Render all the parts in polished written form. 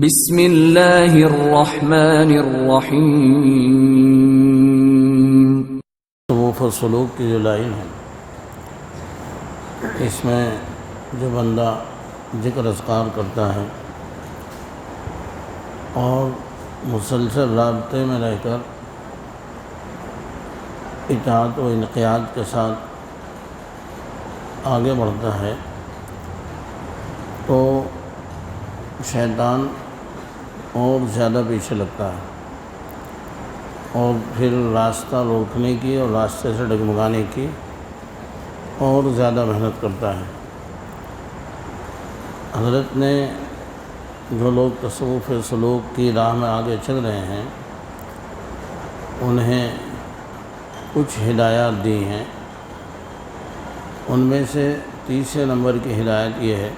بسم اللہ الرحمن الرحیم۔ تصوف و سلوک کی جو لائن ہے، اس میں جو بندہ ذکر اذکار کرتا ہے اور مسلسل رابطے میں رہ کر اطاعت و انقیاد کے ساتھ آگے بڑھتا ہے تو شیطان اور زیادہ پیچھے لگتا ہے اور پھر راستہ روکنے کی اور راستے سے ڈگمگانے کی اور زیادہ محنت کرتا ہے۔ حضرت نے جو لوگ تصوف سلوک کی راہ میں آگے چل رہے ہیں انہیں کچھ ہدایات دی ہیں۔ ان میں سے تیسرے نمبر کی ہدایت یہ ہے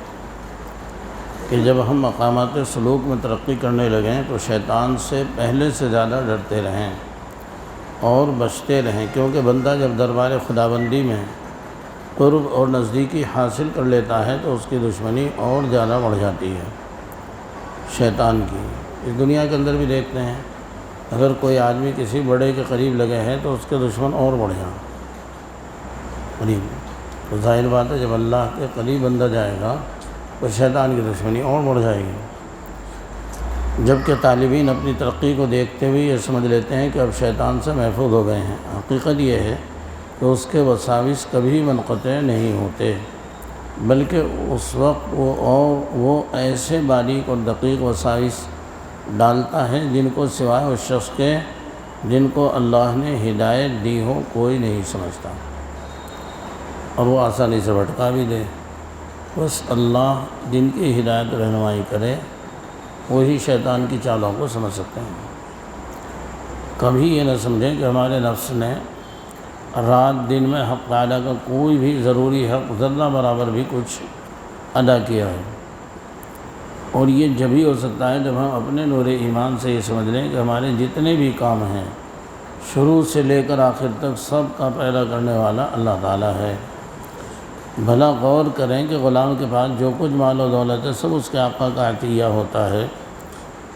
کہ جب ہم مقامات سلوک میں ترقی کرنے لگیں تو شیطان سے پہلے سے زیادہ ڈرتے رہیں اور بچتے رہیں، کیونکہ بندہ جب دربار خداوندی میں قرب اور نزدیکی حاصل کر لیتا ہے تو اس کی دشمنی اور زیادہ بڑھ جاتی ہے شیطان کی۔ اس دنیا کے اندر بھی دیکھتے ہیں، اگر کوئی آدمی کسی بڑے کے قریب لگے ہیں تو اس کے دشمن اور بڑھ جائیں قریب۔ تو ظاہر بات ہے جب اللہ کے قریب بندہ جائے گا تو شیطان کی دشمنی اور بڑھ جائے گی۔ جبکہ طالبین اپنی ترقی کو دیکھتے ہوئے یہ سمجھ لیتے ہیں کہ اب شیطان سے محفوظ ہو گئے ہیں۔ حقیقت یہ ہے کہ اس کے وساوس کبھی منقطع نہیں ہوتے، بلکہ اس وقت وہ ایسے باریک اور دقیق وساوس ڈالتا ہے جن کو سوائے اس شخص کے جن کو اللہ نے ہدایت دی ہو کوئی نہیں سمجھتا، اور وہ آسانی سے بھٹکا بھی دے۔ بس اللہ جن کی ہدایت رہنمائی کرے وہی شیطان کی چالوں کو سمجھ سکتے ہیں۔ کبھی یہ نہ سمجھیں کہ ہمارے نفس نے رات دن میں حق تعالیٰ کا کوئی بھی ضروری حق ذرہ برابر بھی کچھ ادا کیا ہے، اور یہ جب ہی ہو سکتا ہے جب ہم اپنے نور ایمان سے یہ سمجھ لیں کہ ہمارے جتنے بھی کام ہیں شروع سے لے کر آخر تک سب کا پیدا کرنے والا اللہ تعالیٰ ہے۔ بھلا غور کریں کہ غلام کے پاس جو کچھ مال و دولت ہے سب اس کے آقا کا عطیہ ہوتا ہے۔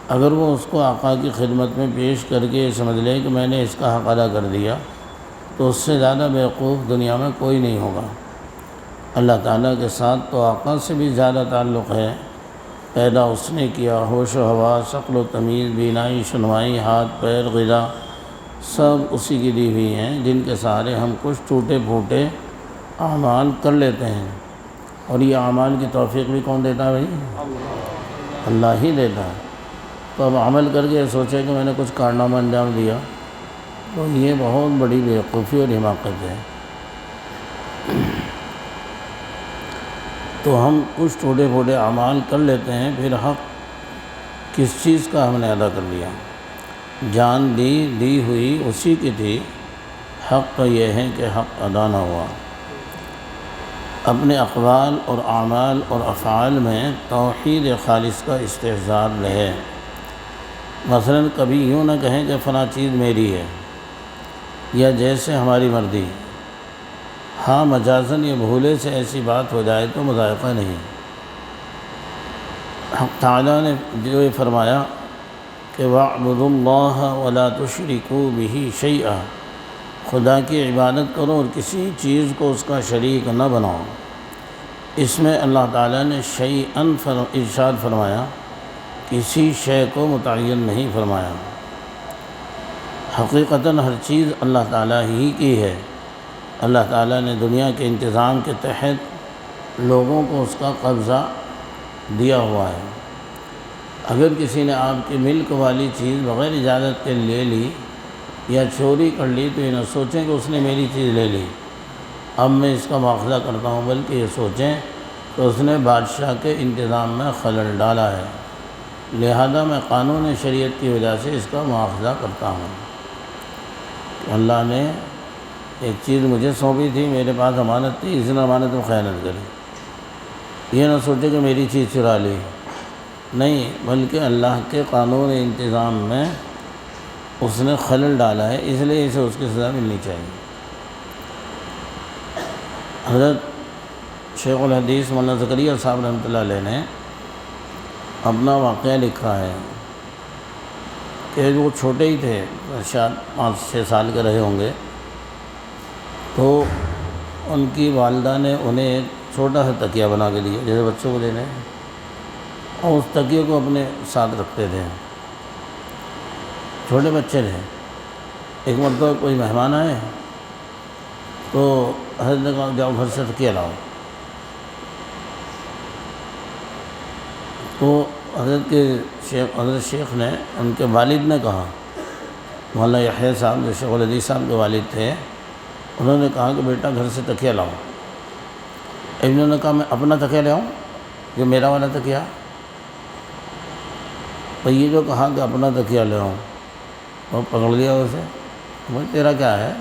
اگر وہ اس کو آقا کی خدمت میں پیش کر کے یہ سمجھ لے کہ میں نے اس کا حق ادا کر دیا تو اس سے زیادہ بیوقوف دنیا میں کوئی نہیں ہوگا۔ اللہ تعالیٰ کے ساتھ تو آقا سے بھی زیادہ تعلق ہے۔ پیدا اس نے کیا، ہوش و حواس، عقل و تمیز، بینائی، سنوائی، ہاتھ پیر، غذا سب اسی کی دی ہوئی ہیں، جن کے سہارے ہم کچھ ٹوٹے پھوٹے اعمال کر لیتے ہیں، اور یہ اعمال کی توفیق بھی کون دیتا ہے بھائی؟ اللہ ہی دیتا ہے۔ تو اب عمل کر کے سوچے کہ میں نے کچھ کارنامہ انجام دیا تو یہ بہت بڑی بیوقوفی اور حماقت ہے۔ تو ہم کچھ ٹوٹے پھوٹے اعمال کر لیتے ہیں، پھر حق کس چیز کا ہم نے ادا کر لیا؟ جان دی ہوئی اسی کی تھی، حق کا یہ ہے کہ حق ادا نہ ہوا۔ اپنے اقوال اور اعمال اور افعال میں توحید خالص کا استحضار رہے۔ مثلا کبھی یوں نہ کہیں کہ فلاں چیز میری ہے یا جیسے ہماری مرضی۔ ہاں مجازاً یہ بھولے سے ایسی بات ہو جائے تو مذائقہ نہیں۔ حق تعالیٰ نے جو یہ فرمایا کہ وَاعْبُدُوا اللَّهَ وَلَا تُشْرِكُوا بِهِ شَيْئًا، خدا کی عبادت کرو اور کسی چیز کو اس کا شریک نہ بناؤ۔ اس میں اللہ تعالیٰ نے شیئاً ارشاد فرمایا، کسی شے کو متعین نہیں فرمایا۔ حقیقتاً ہر چیز اللہ تعالیٰ ہی کی ہے۔ اللہ تعالیٰ نے دنیا کے انتظام کے تحت لوگوں کو اس کا قبضہ دیا ہوا ہے۔ اگر کسی نے آپ کی ملک والی چیز بغیر اجازت کے لے لی یا چوری کر لی تو یہ نہ سوچیں کہ اس نے میری چیز لے لی، اب میں اس کا مواخذہ کرتا ہوں، بلکہ یہ سوچیں کہ اس نے بادشاہ کے انتظام میں خلل ڈالا ہے، لہذا میں قانون شریعت کی وجہ سے اس کا مواخذہ کرتا ہوں۔ اللہ نے ایک چیز مجھے سونپی تھی، میرے پاس امانت تھی، اس نے امانت میں خیانت کری، یہ نہ سوچے کہ میری چیز چرا لی، نہیں، بلکہ اللہ کے قانون انتظام میں اس نے خلل ڈالا ہے، اس لیے اسے اس کی سزا ملنی چاہیے۔ حضرت شیخ الحدیث مولانا زکریا صاحب رحمۃ اللہ علیہ نے اپنا واقعہ لکھا ہے کہ وہ چھوٹے ہی تھے، شاید 5-6 سال کے رہے ہوں گے، تو ان کی والدہ نے انہیں ایک چھوٹا سا تکیہ بنا کے دیا جیسے بچوں کو دینے، اور اس تکیے کو اپنے ساتھ رکھتے تھے۔ چھوٹے بچے تھے۔ ایک مرتبہ کوئی مہمان آئے تو حضرت نے کہا جاؤ گھر سے تکیہ لاؤ، تو حضرت شیخ نے، ان کے والد نے کہا، مولانا یحییٰ صاحب جو شیخ الحدیث صاحب کے والد تھے، انہوں نے کہا کہ بیٹا گھر سے تکیہ لاؤ۔ انہوں نے کہا میں اپنا تکیہ لے آؤں جو میرا والا تکیہ؟ تو یہ جو کہا کہ اپنا تکیہ لے آؤں، اور پکڑ لیا اسے، بھائی تیرا کیا ہے؟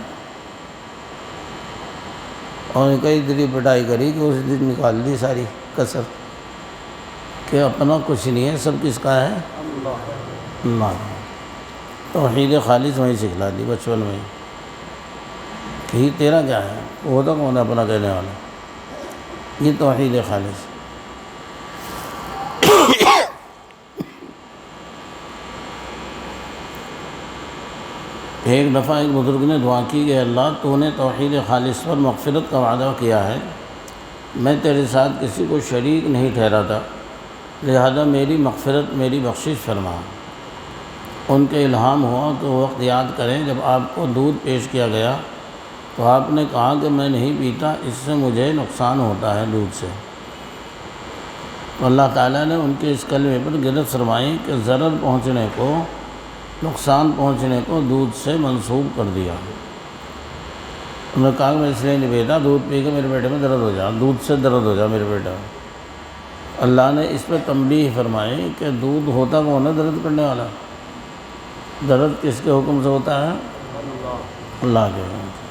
اور کئی دری پٹائی کری کہ اس دن نکال دی ساری کسر کہ اپنا کچھ نہیں ہے، سب کس کا ہے؟ اللہ۔ توحید خالص وہیں سکھلا دی بچپن میں کہ یہ تیرا کیا ہے، وہ تو کون ہے اپنا کہنے والا؟ یہ توحید خالص۔ ایک دفعہ ایک بزرگ نے دعا کی کہ اللہ تو نے توحید خالص پر مغفرت کا وعدہ کیا ہے، میں تیرے ساتھ کسی کو شریک نہیں ٹھہراتا، لہذا میری مغفرت، میری بخشش فرما۔ ان کے الہام ہوا تو وقت یاد کریں جب آپ کو دودھ پیش کیا گیا تو آپ نے کہا کہ میں نہیں پیتا، اس سے مجھے نقصان ہوتا ہے دودھ سے۔ تو اللہ تعالیٰ نے ان کے اس کلمے پر گرفت فرمائی کہ ضرر پہنچنے کو، نقصان پہنچنے کو دودھ سے منسوب کر دیا۔ انہوں نے کہا کہ میں اس لیے نہیں پیتا، دودھ پی کے میرے پیٹ میں درد ہو جا، دودھ سے درد ہو جا میرے پیٹ میں۔ اللہ نے اس پہ تنبیہ فرمائی کہ دودھ ہوتا کون ہے درد کرنے والا؟ درد کس کے حکم سے ہوتا ہے؟ اللہ کے حکم سے۔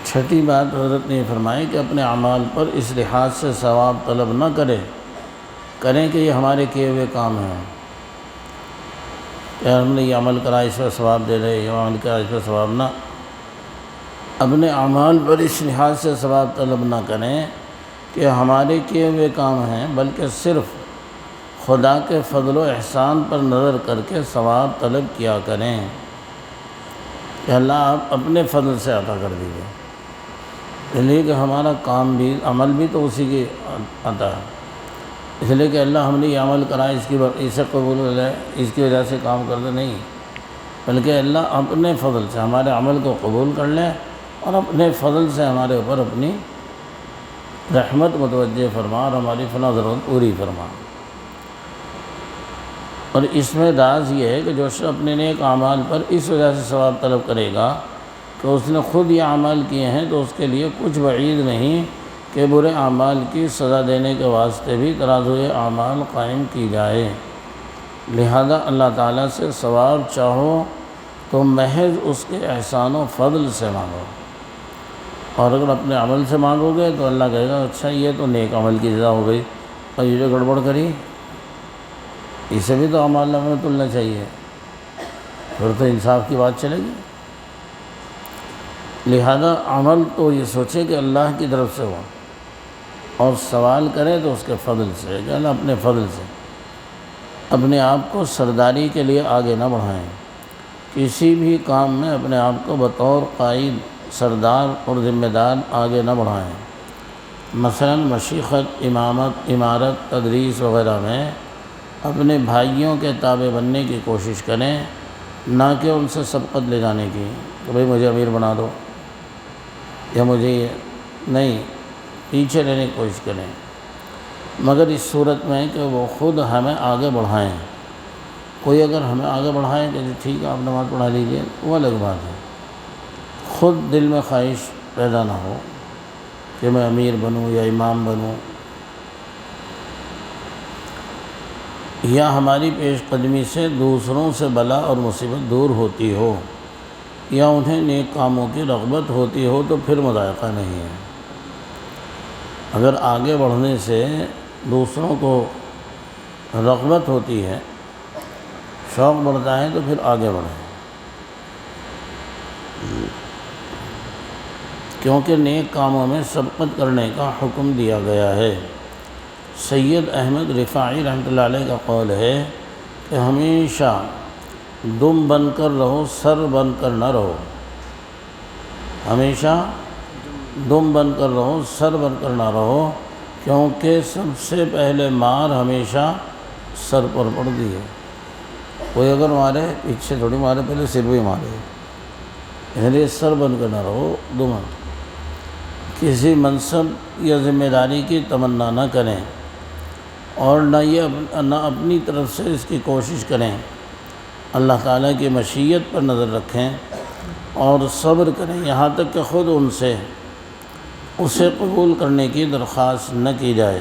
چھٹی بات حضرت نے فرمائی کہ اپنے اعمال پر اس لحاظ سے ثواب طلب نہ کریں کہ یہ ہمارے کیے ہوئے کام ہیں، کہ ہم نے یہ عمل کرا اس پر ثواب دے رہے، یہ عمل کرا اس پر ثواب نہ۔ اپنے اعمال پر اس لحاظ سے ثواب طلب نہ کریں کہ ہمارے کیے ہوئے کام ہیں، بلکہ صرف خدا کے فضل و احسان پر نظر کر کے ثواب طلب کیا کریں کہ اللہ آپ اپنے فضل سے عطا کر دیجیے، اس لیے کہ ہمارا کام بھی، عمل بھی تو اسی کی عطا ہے، اس لیے کہ اللہ ہم نے یہ عمل کرا اسے قبول کر لے، اس کی وجہ سے کام کر دے، نہیں، بلکہ اللہ اپنے فضل سے ہمارے عمل کو قبول کر لے اور اپنے فضل سے ہمارے اوپر اپنی رحمت متوجہ فرما اور ہماری فنا ضرورت پوری فرما۔ اور اس میں راز یہ ہے کہ جو شخص اپنے نیک اعمال پر اس وجہ سے ثواب طلب کرے گا کہ اس نے خود یہ اعمال کیے ہیں، تو اس کے لیے کچھ وعید نہیں کہ برے اعمال کی سزا دینے کے واسطے بھی ترازوئے اعمال قائم کی جائے۔ لہذا اللہ تعالیٰ سے ثواب چاہو تو محض اس کے احسان و فضل سے مانگو، اور اگر اپنے عمل سے مانگو گے تو اللہ کہے گا اچھا یہ تو نیک عمل کی جزا ہو گئی، اور یہ جو گڑبڑ کری اسے بھی تو اعمال نامے میں تلنا چاہیے، پھر تو انصاف کی بات چلے گی۔ لہذا عمل تو یہ سوچے کہ اللہ کی طرف سے ہو، اور سوال کرے تو اس کے فضل سے، کہ اللہ اپنے فضل سے اپنے آپ کو سرداری کے لیے آگے نہ بڑھائیں، کسی بھی کام میں اپنے آپ کو بطور قائد، سردار اور ذمہ دار آگے نہ بڑھائیں۔ مثلا مشیخت، امامت، امارت، تدریس وغیرہ میں اپنے بھائیوں کے تابع بننے کی کوشش کریں، نہ کہ ان سے سبقت لے جانے کی کہ بھئی مجھے امیر بنا دو، یا مجھے نہیں، پیچھے رہنے کی کوشش کریں، مگر اس صورت میں کہ وہ خود ہمیں آگے بڑھائیں۔ کوئی اگر ہمیں آگے بڑھائے کہ جی ٹھیک ہے آپ نماز پڑھا لیجیے، وہ الگ بات ہے، خود دل میں خواہش پیدا نہ ہو کہ میں امیر بنوں یا امام بنوں، یا ہماری پیش قدمی سے دوسروں سے بلا اور مصیبت دور ہوتی ہو، یا انہیں نیک کاموں کی رغبت ہوتی ہو، تو پھر مذائقہ نہیں ہے۔ اگر آگے بڑھنے سے دوسروں کو رغبت ہوتی ہے، شوق بڑھتا ہے، تو پھر آگے بڑھیں، کیونکہ نیک کاموں میں سبقت کرنے کا حکم دیا گیا ہے۔ سید احمد رفاعی رحمۃ اللہ علیہ کا قول ہے کہ ہمیشہ دم بن کر رہو، سر بن کر نہ رہو، ہمیشہ دم بن کر رہو، سر بن کر نہ رہو، کیونکہ سب سے پہلے مار ہمیشہ سر پر پڑتی ہے۔ کوئی اگر مارے پیچھے تھوڑی مارے، پہلے سر بھی مارے، اس لیے سر بن کر نہ رہو، دم۔ کسی منصب یا ذمہ داری کی تمنا نہ کریں اور نہ اپنی طرف سے اس کی کوشش کریں، اللہ تعالیٰ کی مشیت پر نظر رکھیں اور صبر کریں یہاں تک کہ خود ان سے اسے قبول کرنے کی درخواست نہ کی جائے،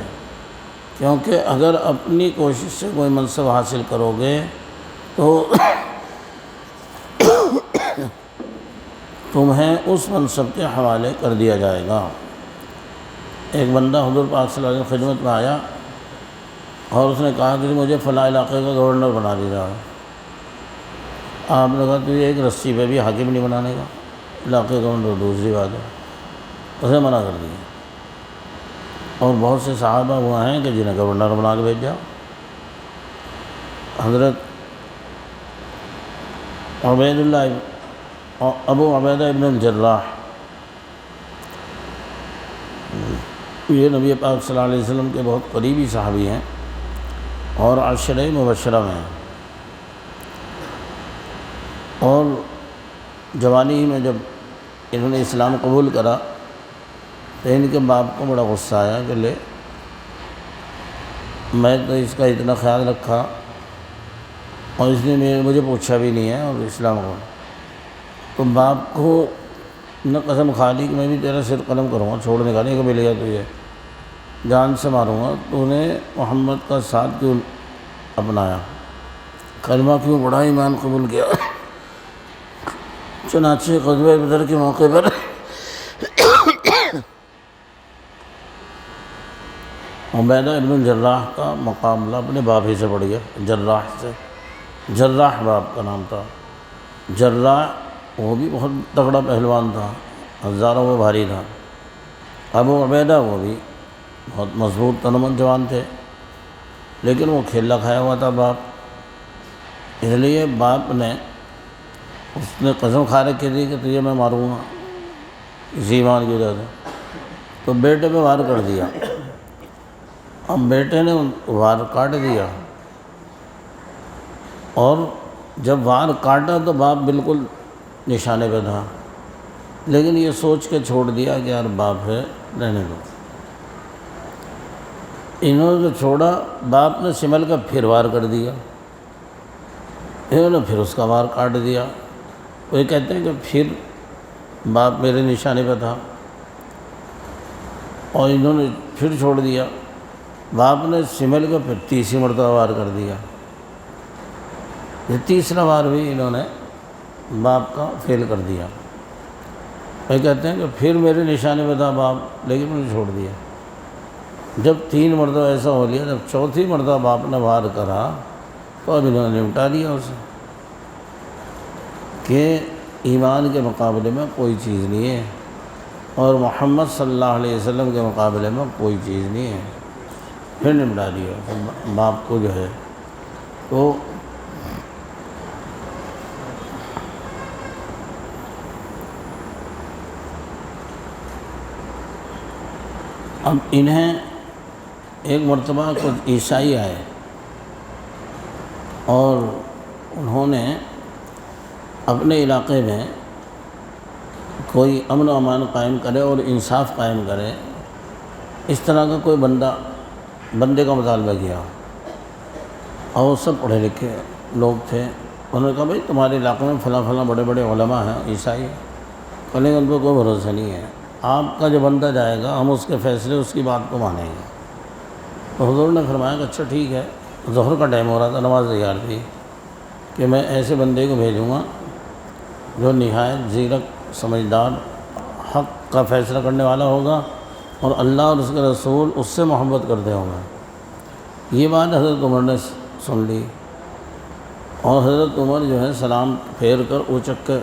کیونکہ اگر اپنی کوشش سے کوئی منصب حاصل کرو گے تو تمہیں اس منصب کے حوالے کر دیا جائے گا۔ ایک بندہ حضور پاک صلی اللہ علیہ وسلم خدمت میں آیا اور اس نے کہا کہ مجھے فلاں علاقے کا گورنر بنا دیا ہے۔ آپ نے کہا تو یہ ایک رسی پہ بھی حاکم نہیں بنانے کا، علاقے کا گورنر دوسری بات ہے، اسے منع کر دیا۔ اور بہت سے صحابہ وہ ہیں کہ جنہیں گورنر بنا کے بھیج جاؤ۔ حضرت ابو عبیدہ ابن الجراح، یہ نبی پاک صلی اللہ علیہ وسلم کے بہت قریبی صحابی ہیں اور عشرہ مبشرہ میں ہیں، اور جوانی میں جب انہوں نے اسلام قبول کرا تو ان کے باپ کو بڑا غصہ آیا کہ لے میں تو اس کا اتنا خیال رکھا اور اس نے مجھے پوچھا بھی نہیں ہے اور اسلام کو، تو باپ کو نہ قسم کھا لی کہ میں بھی تیرا سر قلم کروں گا، چھوڑنے کا نہیں کہ مل گیا تو یہ جان سے ماروں گا، تو انہیں محمد کا ساتھ کیوں اپنایا، کلمہ کیوں پڑھا، ایمان قبول کیا۔ چنانچہ غزوہ بدر کے موقع پر عبیدہ ابن الجراح کا مقابلہ اپنے باپ ہی سے پڑ گیا، جراح سے، جراح باپ کا نام تھا۔ جراح وہ بھی بہت تگڑا پہلوان تھا، ہزاروں میں بھاری تھا۔ ابو عبیدہ وہ بھی بہت مضبوط تنمن جوان تھے، لیکن وہ کھیلا کھایا ہوا تھا باپ، اس لیے باپ نے اس نے قسم کھا رکھی تھی کہ تجھے میں ماروں گا اسی ایمان کی وجہ سے، تو بیٹے پہ وار کر دیا۔ اب بیٹے نے وار کاٹ دیا، اور جب وار کاٹا تو باپ بالکل نشانے پہ تھا، لیکن یہ سوچ کے چھوڑ دیا کہ یار باپ ہے رہنے دو۔ انہوں نے چھوڑا، باپ نے سمل کا پھر وار کر دیا، انہوں نے پھر اس کا وار کاٹ دیا۔ وہ یہ کہتے ہیں کہ پھر باپ میرے نشانے پہ تھا اور انہوں نے پھر چھوڑ دیا، باپ نے سمل کا پھر تیسری مرتبہ وار کر دیا۔ یہ تیسرا وار بھی انہوں نے باپ کا فیل کر دیا۔ وہ کہتے ہیں کہ پھر میرے نشانے پہ تھا باپ، لیکن انہوں نے چھوڑ دیا۔ جب 3 مرتبہ ایسا ہو لیا، جب چوتھی مرتبہ باپ نے وار کرا تو اب انہوں نے نمٹا دیا اسے، کہ ایمان کے مقابلے میں کوئی چیز نہیں ہے اور محمد صلی اللہ علیہ وسلم کے مقابلے میں کوئی چیز نہیں ہے، پھر نمٹا دیا باپ کو جو ہے۔ تو اب انہیں ایک مرتبہ کچھ عیسائی آئے اور انہوں نے اپنے علاقے میں کوئی امن و امان قائم کرے اور انصاف قائم کرے، اس طرح کا کوئی بندے کا مطالبہ کیا، اور سب پڑھے لکھے لوگ تھے۔ انہوں نے کہا بھائی تمہارے علاقے میں فلاں فلاں بڑے بڑے علماء ہیں عیسائی، کہنے ان پہ کوئی بھروسہ نہیں ہے، آپ کا جو بندہ جائے گا ہم اس کے فیصلے اس کی بات کو مانیں گے۔ تو حضور نے فرمایا کہ اچھا ٹھیک ہے، ظہر کا ٹائم ہو رہا تھا، نماز تیار تھی، کہ میں ایسے بندے کو بھیجوں گا جو نہایت زیرک، سمجھدار، حق کا فیصلہ کرنے والا ہوگا اور اللہ اور اس کے رسول اس سے محبت کرتے ہوں گے۔ یہ بات حضرت عمر نے سن لی، اور حضرت عمر جو ہے سلام پھیر کر اچک کے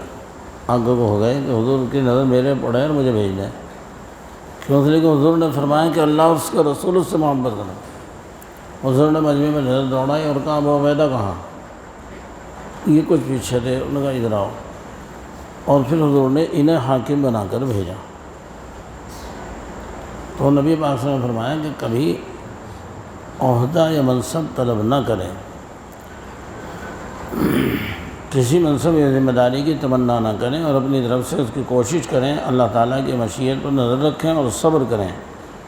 آگے کو ہو گئے کہ حضور کی نظر میرے پڑے اور مجھے بھیج دیں، کیوں اس لیے کہ حضور نے فرمایا کہ اللہ اور اس کے رسول اس سے محبت کریں۔ حضور نے مجمع میں نظر دوڑائی اور کہا ابو عبیدہ کہاں؟ یہ کچھ پیچھے تھے، انہوں نے کہا ادھر آؤ، اور پھر حضور نے انہیں حاکم بنا کر بھیجا۔ تو نبی پاک صلی اللہ علیہ وسلم نے فرمایا کہ کبھی عہدہ یا منصب طلب نہ کریں، کسی منصب یا ذمہ داری کی تمنا نہ کریں، اور اپنی طرف سے اس کی کوشش کریں، اللہ تعالیٰ کی مشیت پر نظر رکھیں اور صبر کریں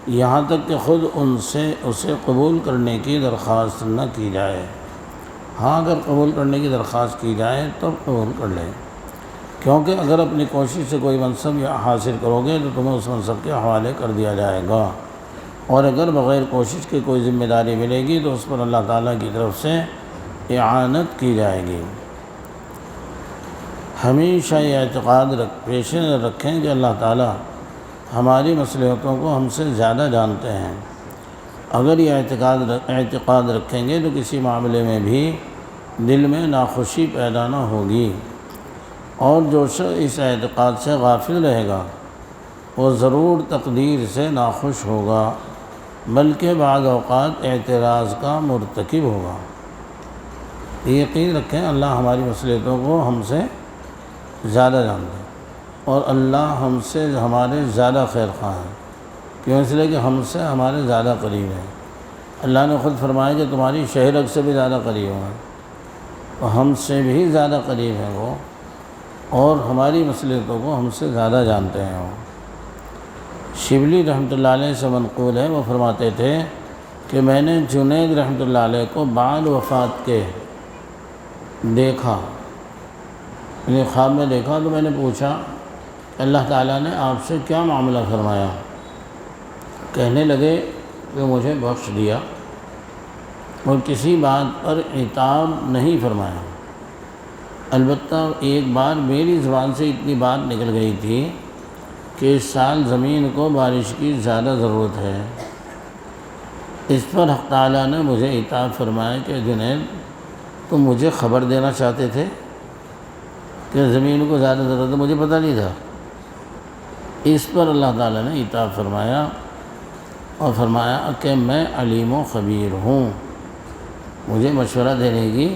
یہاں تک کہ خود ان سے اسے قبول کرنے کی درخواست نہ کی جائے۔ ہاں اگر قبول کرنے کی درخواست کی جائے تو قبول کر لیں، کیونکہ اگر اپنی کوشش سے کوئی منصب یا حاصل کرو گے تو تمہیں اس منصب کے حوالے کر دیا جائے گا، اور اگر بغیر کوشش کے کوئی ذمہ داری ملے گی تو اس پر اللہ تعالیٰ کی طرف سے اعانت کی جائے گی۔ ہمیشہ یہ اعتقاد پیش نظر رکھیں کہ اللہ تعالیٰ ہماری مصلحتوں کو ہم سے زیادہ جانتے ہیں۔ اگر یہ اعتقاد رکھیں گے تو کسی معاملے میں بھی دل میں ناخوشی پیدا نہ ہوگی، اور جو شخص اس اعتقاد سے غافل رہے گا وہ ضرور تقدیر سے ناخوش ہوگا، بلکہ بعض اوقات اعتراض کا مرتکب ہوگا۔ یہ یقین رکھیں اللہ ہماری مصلحتوں کو ہم سے زیادہ جانتے ہیں، اور اللہ ہم سے ہمارے زیادہ خیر خواہ ہیں، کیوں؟ اس لیے کہ ہم سے ہمارے زیادہ قریب ہیں۔ اللہ نے خود فرمایا کہ تمہاری شہرک سے بھی زیادہ قریب ہیں، اور ہم سے بھی زیادہ قریب ہیں وہ، اور ہماری مصلحتوں کو ہم سے زیادہ جانتے ہیں وہ۔ شبلی رحمۃ اللہ علیہ سے منقول ہے، وہ فرماتے تھے کہ میں نے جنید رحمۃ اللہ علیہ کو بعد وفات کے دیکھا، یعنی خواب میں دیکھا، تو میں نے پوچھا اللہ تعالیٰ نے آپ سے کیا معاملہ فرمایا؟ کہنے لگے کہ مجھے بخش دیا اور کسی بات پر عتاب نہیں فرمایا، البتہ ایک بار میری زبان سے اتنی بات نکل گئی تھی کہ اس سال زمین کو بارش کی زیادہ ضرورت ہے۔ اس پر حق تعالیٰ نے مجھے عتاب فرمایا کہ جنید تم مجھے خبر دینا چاہتے تھے کہ زمین کو زیادہ ضرورت ہے، مجھے پتہ نہیں تھا۔ اس پر اللہ تعالیٰ نے عتاب فرمایا اور فرمایا کہ میں علیم و خبیر ہوں، مجھے مشورہ دینے کی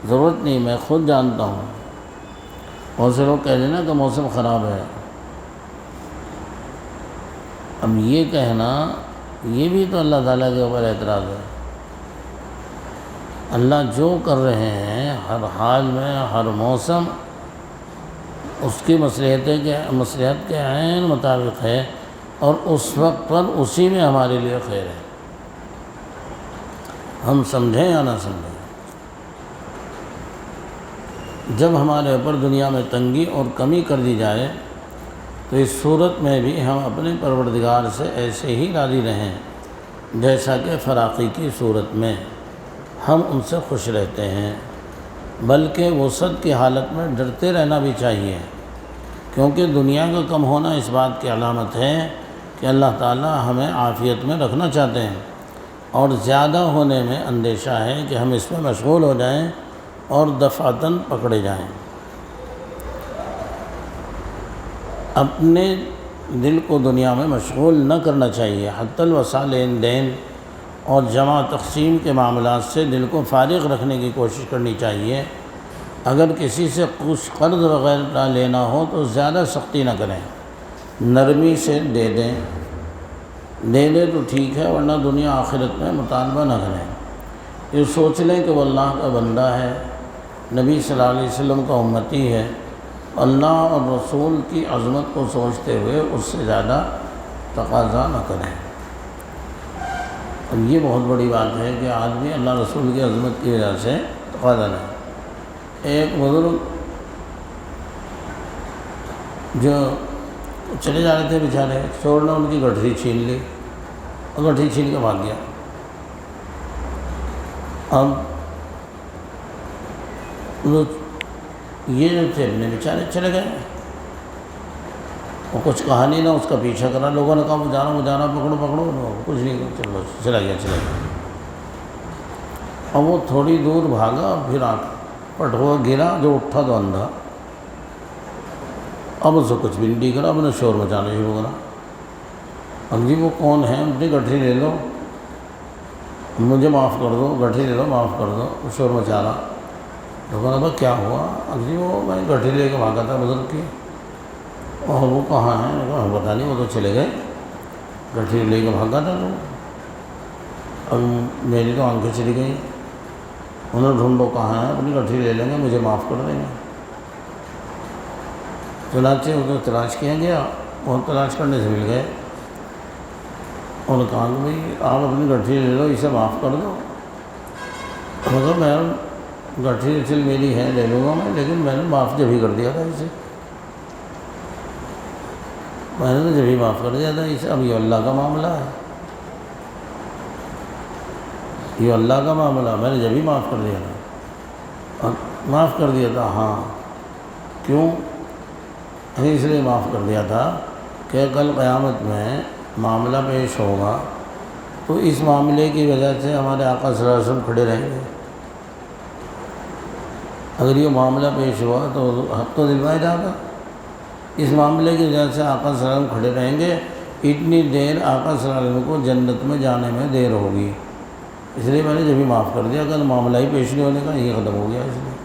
ضرورت نہیں، میں خود جانتا ہوں۔ بہت سے لوگ کہہ دینا کہ موسم خراب ہے، اب یہ کہنا یہ بھی تو اللہ تعالیٰ کے اوپر اعتراض ہے۔ اللہ جو کر رہے ہیں ہر حال میں ہر موسم اس کی مصلحت کے عین مطابق ہے، اور اس وقت پر اسی میں ہمارے لیے خیر ہے، ہم سمجھیں یا نہ سمجھیں۔ جب ہمارے اوپر دنیا میں تنگی اور کمی کر دی جائے تو اس صورت میں بھی ہم اپنے پروردگار سے ایسے ہی راضی رہیں جیسا کہ فراقی کی صورت میں ہم ان سے خوش رہتے ہیں، بلکہ وسعت کی حالت میں ڈرتے رہنا بھی چاہیے، کیونکہ دنیا کا کم ہونا اس بات کی علامت ہے کہ اللہ تعالیٰ ہمیں عافیت میں رکھنا چاہتے ہیں، اور زیادہ ہونے میں اندیشہ ہے کہ ہم اس میں مشغول ہو جائیں اور دفعتاً پکڑے جائیں۔ اپنے دل کو دنیا میں مشغول نہ کرنا چاہیے، حتی الوسع لین دین اور جمع تقسیم کے معاملات سے دل کو فارغ رکھنے کی کوشش کرنی چاہیے۔ اگر کسی سے کچھ قرض وغیرہ لینا ہو تو زیادہ سختی نہ کریں، نرمی سے دے دیں تو ٹھیک ہے، ورنہ دنیا آخرت میں مطالبہ نہ کریں۔ یہ سوچ لیں کہ وہ اللہ کا بندہ ہے، نبی صلی اللہ علیہ وسلم کا امتی ہے، اللہ اور رسول کی عظمت کو سوچتے ہوئے اس سے زیادہ تقاضا نہ کریں۔ اب یہ بہت بڑی بات ہے کہ آدمی اللہ رسول کی عظمت کی وجہ سے تقاضا نہ۔ ایک بزرگ جو چلے جا رہے تھے بیچارے، چور نے ان کی گٹھری چھین لی اور گٹھری چھین کے بھاگ گیا۔ اب یہ جو تھے اپنے بیچارے چلے گئے، اور کچھ کہانی نہ اس کا پیچھا کرا، لوگوں نے کہا وہ جانا پکڑو، کچھ نہیں، چلو چلا گیا۔ اور وہ تھوڑی دور بھاگا، پھر پٹ ہوا گرا، جو اٹھا تو اندھا، اب اسے کچھ بھی نہیں دکھ رہا، اب نے شور مچانا شروع کرا، اب جی وہ کون ہے، اپنی گٹھری لے لو، مجھے معاف کر دو، گٹھی لے لو، معاف کر دو، شور مچا رہا۔ تو کہا بھائی کیا ہوا؟ جی وہ میں گٹھی لے کے بھاگا تھا بزرگ کی، اور وہ کہاں ہیں؟ میں کہا پتہ نہیں، وہ تو چلے گئے، گٹھی لے کے بھاگا تھا تو اب میری تو آنکھیں چلی گئی، انہیں ڈھونڈو کہاں ہے، اپنی گٹھی لے لیں گے، مجھے معاف کر دیں گے۔ چنانچہ اس کو تلاش کیا گیا اور تلاش کرنے سے مل گئے، اور کہا کہ بھائی آپ اپنی گٹھی لے لو، اسے معاف کر دو۔ مگر میں گٹھی چل میری ہے، لے لوں گا میں، لیکن میں نے معاف جب ہی کر دیا تھا اسے، میں نے تو جب ہی معاف کر دیا تھا اسے، اب یہ اللہ کا معاملہ ہے، یہ اللہ کا معاملہ، میں نے جب ہی معاف کر دیا تھا، معاف کر دیا تھا۔ ہاں کیوں؟ اس لیے معاف کر دیا تھا کہ کل قیامت میں معاملہ پیش ہوگا تو اس معاملے کی وجہ سے ہمارے آقا صلی اللہ علیہ وسلم کھڑے رہیں گے۔ اگر یہ معاملہ پیش ہوا تو حق تو دلوائے جائے گا، اس معاملے کی وجہ سے آقا صلی اللہ علیہ وسلم کھڑے رہیں گے، اتنی دیر آقا صلی اللہ علیہ وسلم کو جنت میں جانے میں دیر ہوگی، اس لیے میں نے جب ہی معاف کر دیا، کل معاملہ ہی پیش نہیں ہونے کا، یہ ختم ہو گیا اس لیے۔